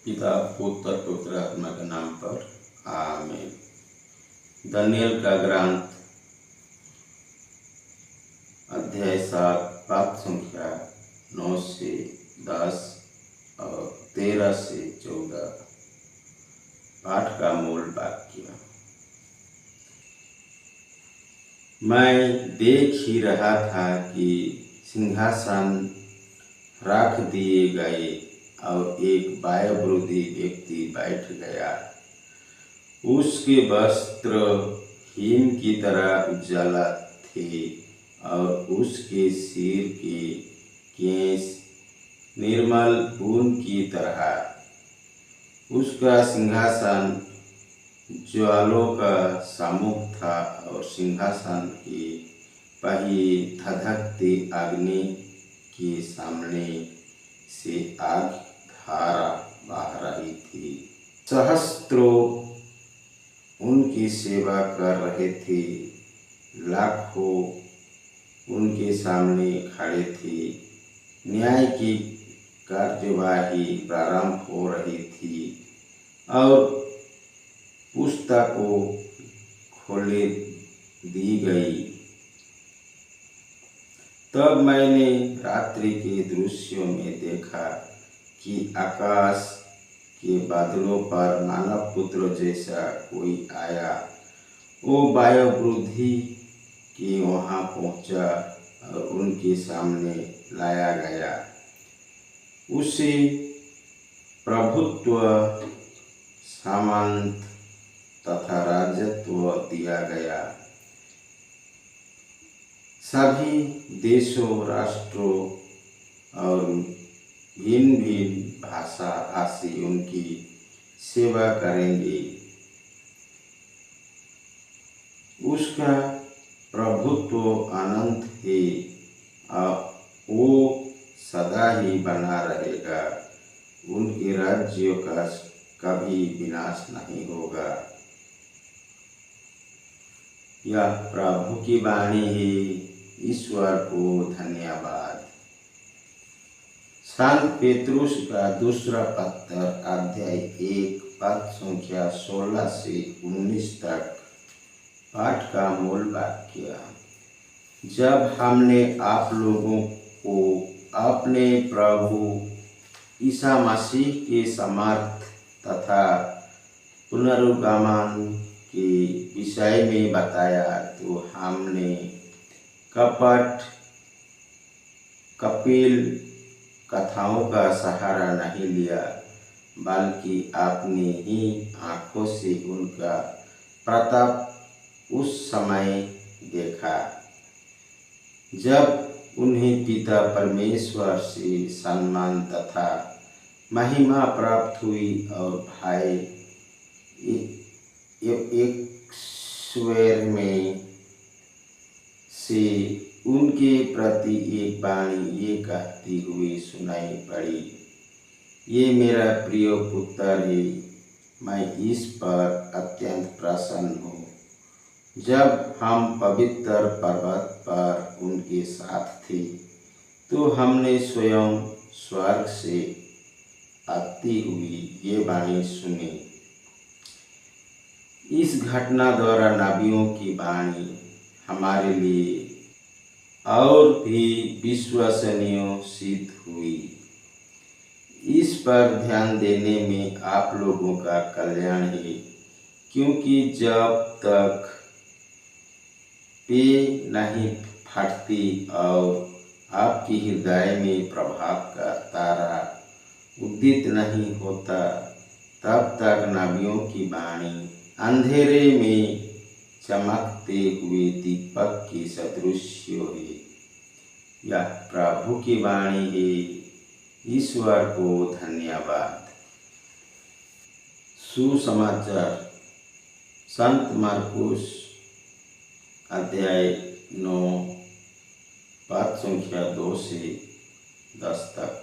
पिता पुत्र पवित्र आत्मा के नाम पर आमीन। दानियल का ग्रंथ अध्याय 7 पाठ संख्या 9 से 10 और 13 से 14। पाठ का मूल वाक्य। मैं देख ही रहा था कि सिंहासन रख दिए गए और एक वायुवृद्धि व्यक्ति बैठ गया। उसके वस्त्र हिम की तरह उजाला थे और उसके सिर के केश निर्मल ऊन की तरह। उसका सिंहासन ज्वालों का सम्मुख था और सिंहासन के पहिए धधकते अग्नि के सामने से आग धारा बह रही थी। सहस्त्रों उनकी सेवा कर रहे थे, लाखों उनके सामने खड़े थे। न्याय की कार्यवाही प्रारंभ हो रही थी और पुस्तकों खोले दी गई। तब मैंने रात्रि के दृश्यों में देखा कि आकाश के बादलों पर मानव पुत्र जैसा कोई आया। वो वायुवृद्धि के वहाँ पहुँचा और उनके सामने लाया गया। उसे प्रभुत्व, सामंत तथा राजत्व दिया गया। सभी देशों, राष्ट्रों और भिन्न भिन्न भाषा भाषी उनकी सेवा करेंगे। उसका प्रभुत्व अनंत है और वो सदा ही बना रहेगा। उनके राज्यों का कभी विनाश नहीं होगा। यह प्रभु की वाणी है। ईश्वर को धन्यवाद। संत पेतरुस का दूसरा पत्र अध्याय 1 पद संख्या 16 से 19 तक। पाठ का मूल वाक्य। जब हमने आप लोगों को अपने प्रभु ईसा मसीह के समर्थ तथा पुनरुत्थान के विषय में बताया तो हमने कपट कपिल कथाओं का सहारा नहीं लिया, बल्कि अपनी ही आँखों से उनका प्रताप उस समय देखा जब उन्हें पिता परमेश्वर से सम्मान तथा महिमा प्राप्त हुई और भाई एक स्वर में से उनके प्रति एक वाणी ये कहती हुई सुनाई पड़ी, ये मेरा प्रिय पुत्र है, मैं इस पर अत्यंत प्रसन्न हूँ। जब हम पवित्र पर्वत पर उनके साथ थे तो हमने स्वयं स्वर्ग से आती हुई ये वाणी सुनी। इस घटना द्वारा नबियों की वाणी हमारे लिए और भी विश्वसनीय सिद्ध हुई। इस पर ध्यान देने में आप लोगों का कल्याण है, क्योंकि जब तक पे नहीं फटती और आपके हृदय में प्रभाव का तारा उदित नहीं होता, तब तक नबियों की वाणी अंधेरे में चमकते हुए दीपक के सदृश है। यह प्रभु की वाणी है। ईश्वर को धन्यवाद। सुसमाचार। संत मार्कुस अध्याय 9 पद संख्या 2 से 10 तक।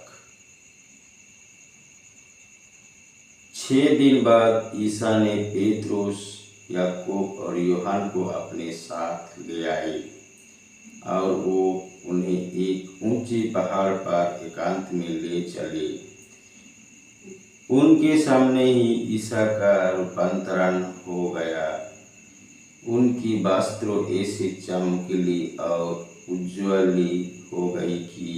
6 दिन बाद ईसा ने पेतरुस, याकूब और यूहन्ना को अपने साथ ले आए और वो उन्हें एक ऊंची पहाड़ पर एकांत में ले चले। उनके सामने ही ईसा का रूपांतरण हो गया। उनकी वस्त्रों ऐसी चमकीली और उज्ज्वली हो गई कि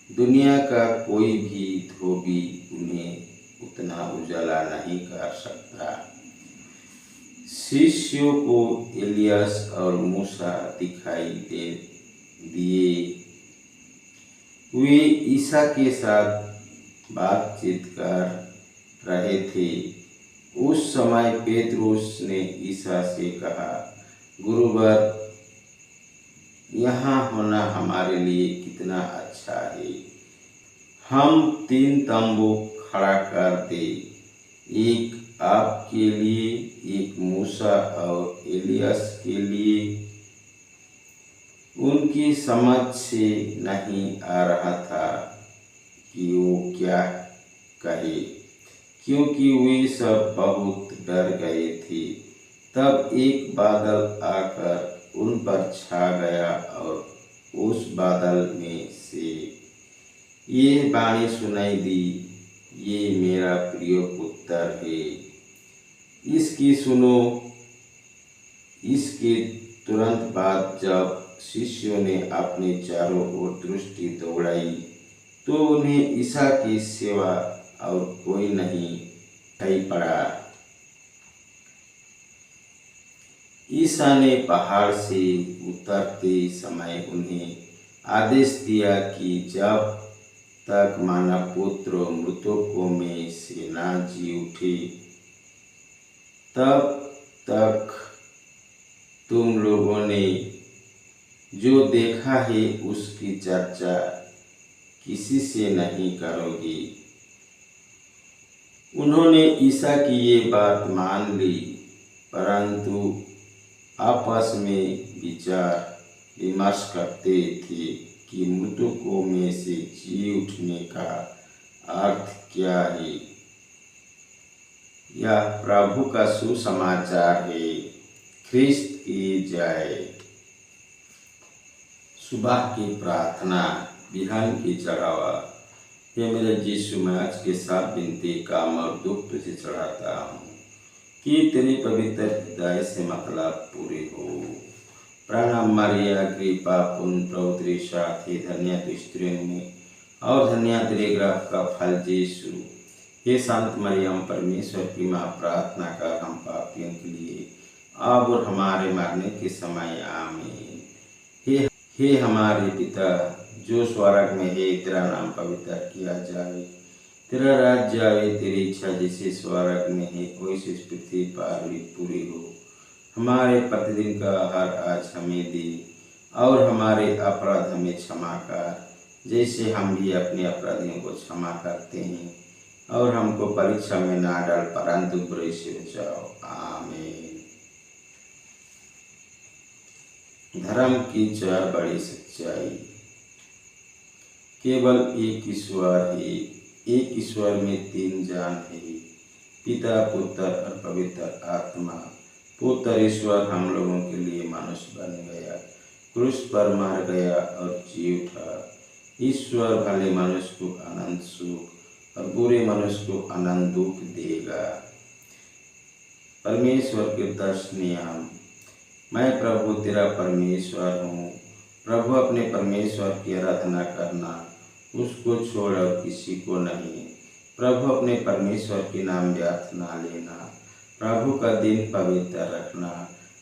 दुनिया का कोई भी धोबी उन्हें उतना उजाला नहीं कर सकता। शिष्यों को एलियास और मूसा दिखाई दे दिए। वे ईसा के साथ बातचीत कर रहे थे। उस समय पेतरुस ने ईसा से कहा, गुरुवर, यहाँ होना हमारे लिए कितना अच्छा है। हम 3 तंबू खड़ा कर दे, एक आपके लिए, एक मूसा और एलियास के लिए। उनकी समझ से नहीं आ रहा था कि वो क्या कहे, क्योंकि वे सब बहुत डर गए थे। तब एक बादल आकर उन पर छा गया और उस बादल में से ये वाणी सुनाई दी, ये मेरा प्रिय पुत्र है, इसकी सुनो। इसके तुरंत बाद जब शिष्यों ने अपने चारों ओर दृष्टि दौड़ाई तो उन्हें ईसा की सिवा और कोई नहीं दिखाई पड़ा। ईसा ने पहाड़ से उतरते समय उन्हें आदेश दिया कि जब तक मानव पुत्र मृतकों में से ना जी उठे, तब तक तुम लोगों ने जो देखा है उसकी चर्चा किसी से नहीं करोगे। उन्होंने ईसा की ये बात मान ली, परंतु आपस में विचार विमर्श करते थे कि मृतकों में से जी उठने का अर्थ क्या है। यह प्रभु का सुसमाचार है। ख्रिस्त की जय। सुबह की प्रार्थना, बिहान की चढ़ावा। हे मेरे यीशु, मैं आज के साथ विनती, काम और दुख तुझे चढ़ाता हूँ कि तेरी पवित्र हृदय से मतलब पूरी हो। प्रणाम मरिया, कृपा पूर्ण प्रभु तेरे साथ है, धन्य तू स्त्रियों में और धन्य तेरे गर्भ का फल यीशु। हे संत मरियम, परमेश्वर की माँ, प्रार्थना कर हम पापियों के लिए अब और हमारे मरने के समय आमीन। हे हमारे पिता जो स्वर्ग में है, तेरा नाम पवित्र किया जाए, तेरा राज्य आए, तेरी इच्छा जैसे स्वर्ग में है वैसे पृथ्वी पर भी पूरी हो। हमारे प्रतिदिन का आहार आज हमें दे और हमारे अपराध हमें क्षमा कर, जैसे हम भी अपने अपराधियों को क्षमा करते हैं, और हमको परीक्षा में ना डाल परंतु बुराई से बचाओ। आमीन। धर्म की 4 बड़ी सच्चाई। केवल एक ईश्वर है, एक ईश्वर में 3 जान है, पिता, पुत्र और पवित्र आत्मा। पुत्र ईश्वर हम लोगों के लिए मनुष्य बन गया, क्रूस पर मर गया और जी उठा। ईश्वर भले मनुष्य को अनंत सुख और बुरे मनुष्य को अनंत दुख देगा। परमेश्वर के 10 नियम। मैं प्रभु तेरा परमेश्वर हूँ। प्रभु अपने परमेश्वर की आराधना करना, उसको छोड़ और किसी को नहीं। प्रभु अपने परमेश्वर के नाम व्यर्थ ना लेना। प्रभु का दिन पवित्र रखना।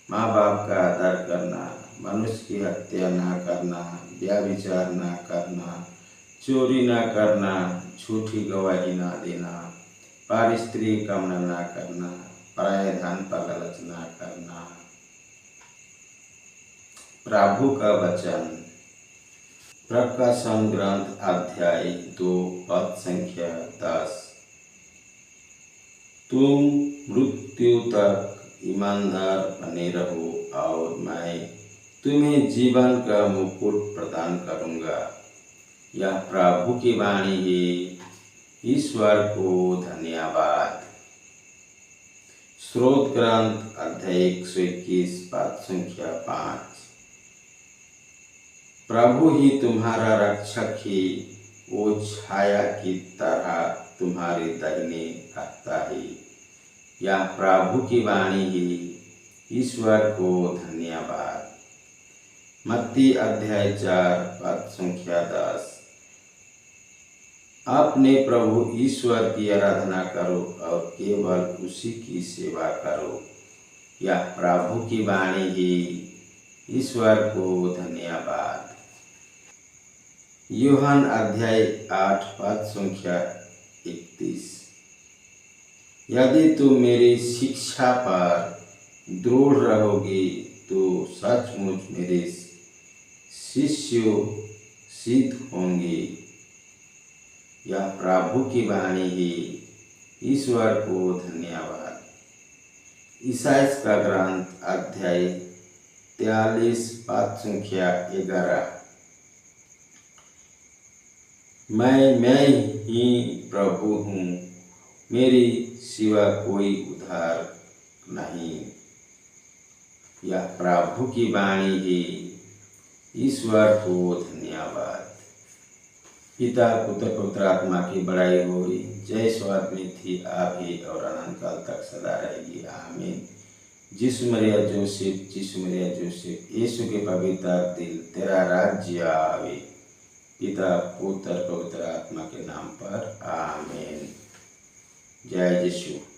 माँ बाप का आदर करना। मनुष्य की हत्या ना करना। व्यभिचार ना करना। चोरी ना करना। झूठी गवाही ना देना। पर स्त्री कामना ना करना। पराये धन पर लालच ना करना। प्रभु का वचन। प्रकाशन ग्रंथ अध्याय 2 पद संख्या 10। तुम मृत्यु तक ईमानदार बने रहो और मैं तुम्हें जीवन का मुकुट प्रदान करूंगा। यह प्रभु की वाणी है। ईश्वर को धन्यवाद। स्रोत ग्रंथ अध्याय 121 पद संख्या 5। प्रभु ही तुम्हारा रक्षक है, वो छाया की तरह तुम्हारे दाहिने रखता है। यह प्रभु की वाणी है। ईश्वर को धन्यवाद। मत्ती अध्याय 4 पद संख्या 10। अपने प्रभु ईश्वर की आराधना करो और केवल उसी की सेवा करो। यह प्रभु की वाणी है। ईश्वर को धन्यवाद। यूहन्ना अध्याय 8 पद संख्या 31। यदि तुम मेरी शिक्षा पर दृढ़ रहोगे तो सचमुच मेरे शिष्य सिद्ध होंगे। यह प्रभु की वाणी है। ईश्वर को धन्यवाद। ईसाइया का ग्रंथ अध्याय 43 पद संख्या 11। मैं ही प्रभु हूँ, मेरी सिवा कोई उद्धार नहीं। यह प्रभु की वाणी है। ईश्वर को धन्यवाद। पिता पुत्र पवित्र आत्मा की बड़ाई होगी। जय स्वाद में थी आप ही और अनंत काल तक सदा रहेगी। आमीन। जिसु मरिया जोसेफ, जिसु मरिया जोसेफ, यीशु के पवित्र दिल, तेरा राज्य आवे। पिता पुत्र पवित्र आत्मा के नाम पर आमीन। जय यीशु।